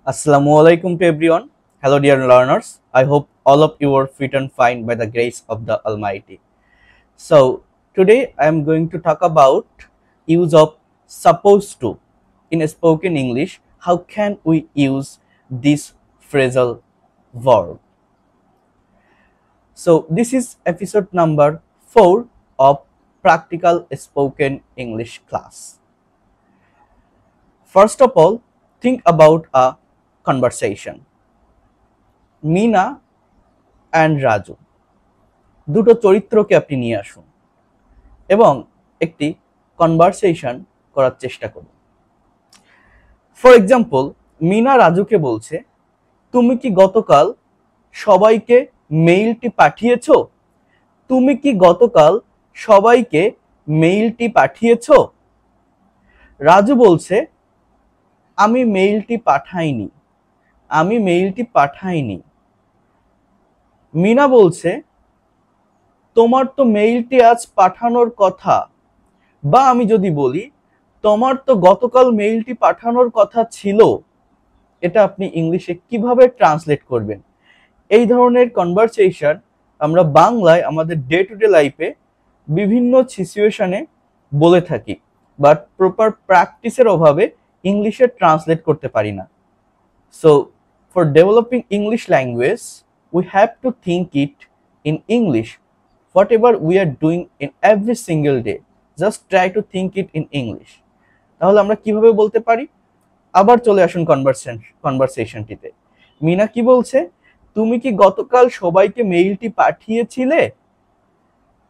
Assalamualaikum to everyone. Hello, dear learners. I hope all of you are fit and fine by the grace of the Almighty. So, today I am going to talk about use of supposed to in spoken English. How can we use this phrasal verb? So, this is episode number 4 of Practical Spoken English class. First of all, think about a conversation. Mina and Raju দুটো চরিত্রকে আপনি নিয়ে আসুন এবং একটি conversation করার চেষ্টা করুন। ফর এক্সাম্পল, মিনা রাজুকে বলছে, তুমি কি গতকাল সবাইকে মেইলটি পাঠিয়েছো? তুমি কি গতকাল সবাইকে মেইলটি পাঠিয়েছো? রাজু বলছে, আমি মেইলটি পাঠাইনি। আমি মেইলটি পাঠাইনি। মিনা বলছে, তোমার তো মেইলটি আজ পাঠানোর কথা, বা আমি যদি বলি তোমার তো গতকাল মেইলটি পাঠানোর কথা ছিল, এটা আপনি ইংলিশে কিভাবে ট্রান্সলেট করবেন? এই ধরনের কনভারসেশন আমরা বাংলায় আমাদের ডে টু ডে লাইফে বিভিন্ন সিচুয়েশনে বলে থাকি, বাট প্রপার প্র্যাকটিসের অভাবে ইংলিশে ট্রান্সলেট করতে পারি না। So for developing English language we have to think it in English. Whatever we are doing in every single day, just try to think it in English. তাহলে আমরা কিভাবে বলতে পারি? আবার চলে আসুন কনভারসেশনটিতে। মিনা কি বলছে? তুমি কি গতকাল সবাইকে মেইলটি পাঠিয়েছিলে?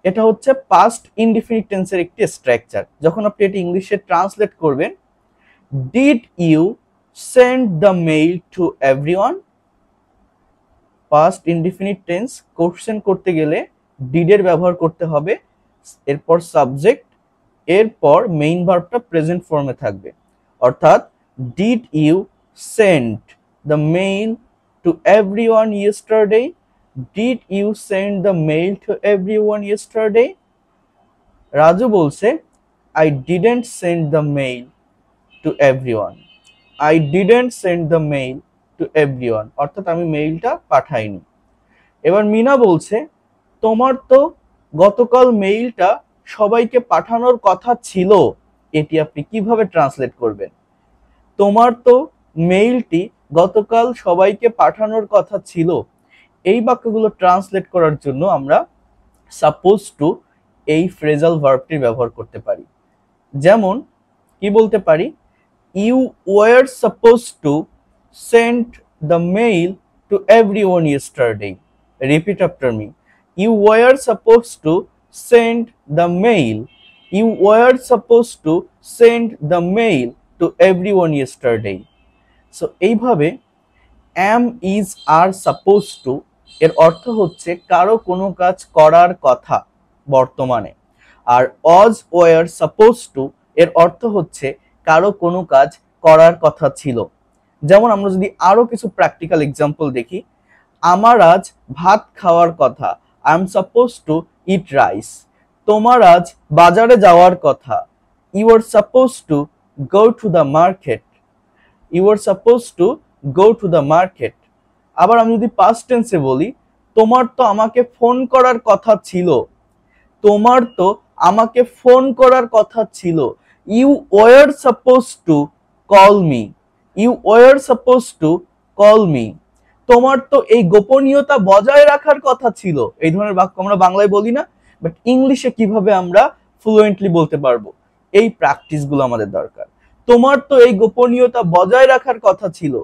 এটা হচ্ছে পাস্ট ইনডিফিনিট টেন্সের একটি স্ট্রাকচার। যখন আপনি এটি ইংলিশে ট্রান্সলেট করবেন, did you send the mail to everyone? Past indefinite tense question করতে গেলে ডিডের ব্যবহার করতে হবে, এরপর সাবজেক্ট, এরপর মেইন ভার্বটা প্রেজেন্ট ফর্মে থাকবে। অর্থাৎ did you send the mail to everyone yesterday? Did you send the mail to everyone yesterday? Raju বলছে, I didn't send the mail to everyone. I didn't send the mail to everyone, অর্থাৎ আমি মেইলটা পাঠাইনি। এবার মিনা বলছে, তোমার তো গতকাল মেইলটা সবাইকে পাঠানোর কথা ছিল, এটি আপনি কিভাবে ট্রান্সলেট করবেন? তোমার তো মেইলটি গতকাল সবাইকে পাঠানোর কথা ছিল, এই বাক্যগুলো ট্রান্সলেট করার জন্য আমরা সাপোজ টু এই ফ্রেজাল ভার্বটির ব্যবহার করতে পারি। যেমন কি বলতে পারি? You were suppose to sent the mail to everyone yesterday. Repeat after me. You were supposed to send the mail. You were supposed to send the mail to everyone yesterday. So এইভাবে am is are supposed to এর অর্থ হচ্ছে কারো কোনো কাজ করার কথা বর্তমানে, আর was were supposed to এর অর্থ হচ্ছে কারো কোনো কাজ করার কথা ছিল। যেমন আমরা যদি আরো কিছু প্র্যাকটিক্যাল এক্সাম্পল দেখি, আমার আজ ভাত খাওয়ার কথা, I am suppose to eat rice. তোমার আজ বাজারে যাওয়ার কথা, you are suppose to go to the market. You are suppose to go to the market. আবার আমি যদি পাস্ট টেন্সে বলি, তোমার তো আমাকে ফোন করার কথা ছিল। তোমার তো আমাকে ফোন করার কথা ছিল। You were suppose to call me. You were suppose to call me. তোমার তো এই গোপনীয়তা বজায় রাখার কথা ছিল। এই ধরনের বাক্য আমরা বাংলায় বলি না, বাট ইংলিশে কিভাবে আমরা ফ্লুয়েন্টলি বলতে পারবো, এই প্র্যাকটিসগুলো আমাদের দরকার। তোমার তো এই গোপনীয়তা বজায় রাখার কথা ছিল।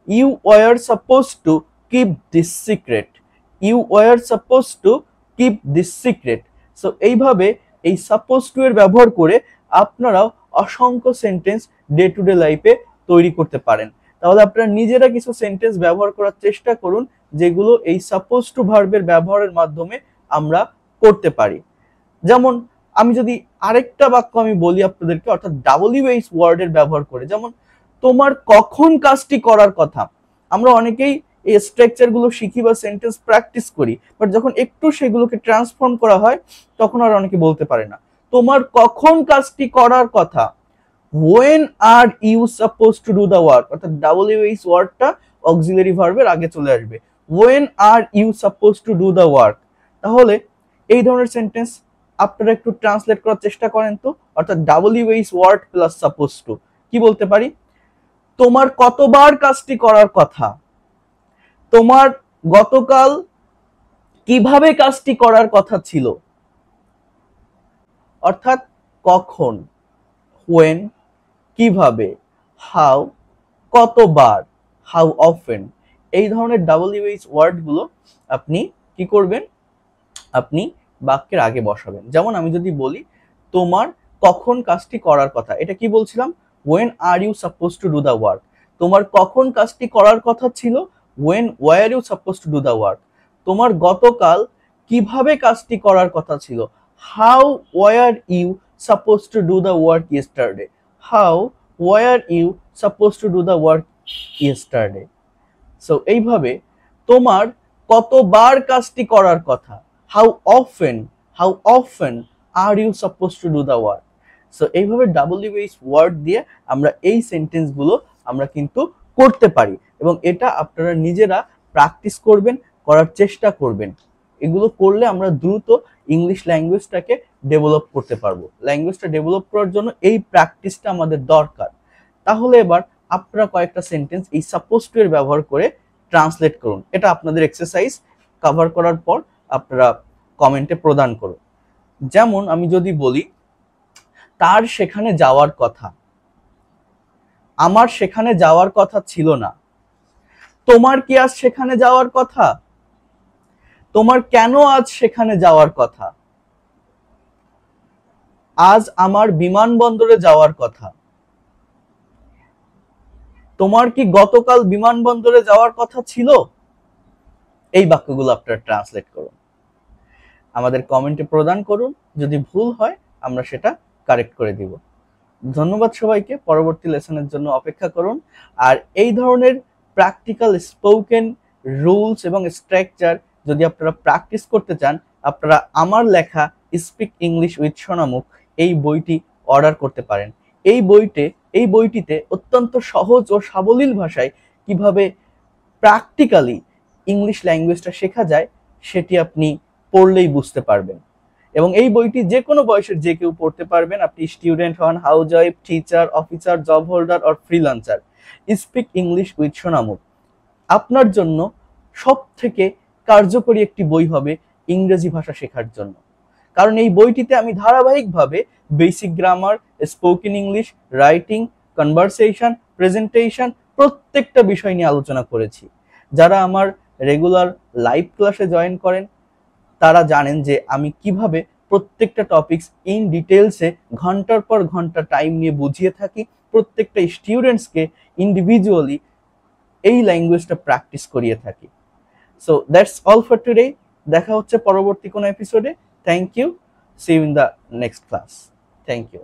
You were suppose to keep this secret. You were suppose to keep this secret. So এইভাবে এই সাপোজ টু এর ব্যবহার করে আপনারাও অসংখ্য সেন্টেন্স ডে টু ডে লাইফে তৈরি করতে পারেন। তাহলে আপনারা নিজেরা কিছু সেন্টেন্স ব্যবহার করার চেষ্টা করুন, যেগুলো এই সাপোজ টু ভার্বের ব্যবহারের মাধ্যমে আমরা করতে পারি। যেমন আমি যদি আরেকটা বাক্য আমি বলি আপনাদেরকে, অর্থাৎ WH ওয়ার্ডের ব্যবহার করে, যেমন তোমার কখন কাজটি করার কথা। আমরা অনেকেই এই স্ট্রাকচারগুলো শিখি বা সেন্টেন্স প্র্যাকটিস করি, বাট যখন একটু সেগুলোকে ট্রান্সফর্ম করা হয় তখন আর অনেকে বলতে পারে না। তোমার কখন কাজটি করার কথা? when are you supposed to do the work, অর্থাৎ WH ওয়ার্ডটা অক্সিলারি ভার্বের আগে চলে আসবে। when are you supposed to do the work, তাহলে এই ধরনের সেন্টেন্স আপনারা একটু ট্রান্সলেট করার চেষ্টা করেন তো। অর্থাৎ WH word plus suppose to কি বলতে পারি, তোমার কতবার কাজটি করার কথা, তোমার গতকাল কিভাবে কাজটি করার কথা ছিল, অর্থাৎ কখন, when কিভাবে, হাউ কতবার, হাউ অফেন, এই ধরনের WH ওয়ার্ডগুলো আপনি কি করবেন, আপনি বাক্যের আগে বসাবেন। যেমন আমি যদি বলি তোমার কখন কাজটি করার কথা, এটা কি বলছিলাম, when are you supposed to do the work, তোমার কখন কাজটি করার কথা ছিল, when were you supposed to do the work, তোমার গতকাল কিভাবে কাজটি করার কথা ছিল, how were you supposed to do the work yesterday, how were you supposed to do the work yesterday। So এইভাবে তোমার কতবার কাজটি করার কথা, how often are you supposed to do the work। So এইভাবে WH ওয়ার্ড দিয়ে আমরা এই সেন্টেন্সগুলো আমরা কিন্তু করতে পারি, এবং এটা আপনারা নিজেরা প্র্যাকটিস করবেন, করার চেষ্টা করবেন। এগুলো করলে আমরা দ্রুত ইংলিশ ল্যাঙ্গুয়েজটাকে ডেভেলপ করতে পারবো। ল্যাঙ্গুয়েজটা ডেভেলপ করার জন্য এই প্র্যাকটিসটা আমাদের দরকার। তাহলে এবার আপনারা কয়েকটা সেন্টেন্স এই সাপোজ টু এর ব্যবহার করে ট্রান্সলেট করুন। এটা আপনাদের এক্সারসাইজ কভার করার পর আপনারা কমেন্টে প্রদান করুন। যেমন আমি যদি বলি তার সেখানে যাওয়ার কথা, আমার সেখানে যাওয়ার কথা ছিল না, তোমার কি আজ সেখানে যাওয়ার কথা, তোমার কেন আজ সেখানে যাওয়ার কথা, আজ আমার বিমানবন্দরে যাওয়ার কথা, তোমার কি গতকাল বিমানবন্দরে যাওয়ার কথা ছিল। এই বাক্যগুলো আপনারা ট্রান্সলেট করুন, আমাদের কমেন্টে প্রদান করুন। যদি ভুল হয় আমরা সেটা কারেক্ট করে দিব। ধন্যবাদ সবাইকে, পরবর্তী লেসনের জন্য অপেক্ষা করুন। আর এই ধরনের প্র্যাকটিক্যাল স্পোকেন রুলস এবং স্ট্রাকচার যদি আপনারা প্র্যাকটিস করতে চান, আপনারা আমার লেখা স্পিক ইংলিশ উইথ সোনামুখ এই বইটি অর্ডার করতে পারেন। এই বইটিতে অত্যন্ত সহজ ও সাবলীল ভাষায় কিভাবে প্র্যাকটিক্যালি ইংলিশ ল্যাঙ্গুয়েজটা শেখা যায় সেটি আপনি পড়লেই বুঝতে পারবেন। এবং এই বইটি যে কোনো বয়সের যে কেউ পড়তে পারবেন, আপনি স্টুডেন্ট হন, housewife, teacher, officer, job holder or freelancer. Speak English with Sonamukh আপনার জন্য সব থেকে কার্যকরী একটি বই হবে ইংরেজি ভাষা শেখার জন্য। কারণ এই বইটিতে আমি ধারাবাহিকভাবে basic grammar, spoken English, writing, conversation, presentation প্রত্যেকটা বিষয় নিয়ে আলোচনা করেছি। যারা আমার রেগুলার লাইভ ক্লাসে জয়েন করেন তারা জানেন যে আমি কিভাবে প্রত্যেকটা টপিকস ইন ডিটেলসে ঘন্টার পর ঘন্টা টাইম নিয়ে বুঝিয়ে থাকি, প্রত্যেকটা স্টুডেন্টসকে ইন্ডিভিজুয়ালি এই ল্যাঙ্গুয়েজটা প্র্যাকটিস করিয়ে থাকি। So that's all for today. দেখা হচ্ছে পরবর্তী কোনো এপিসোডে। Thank you, see you in the next class. Thank you.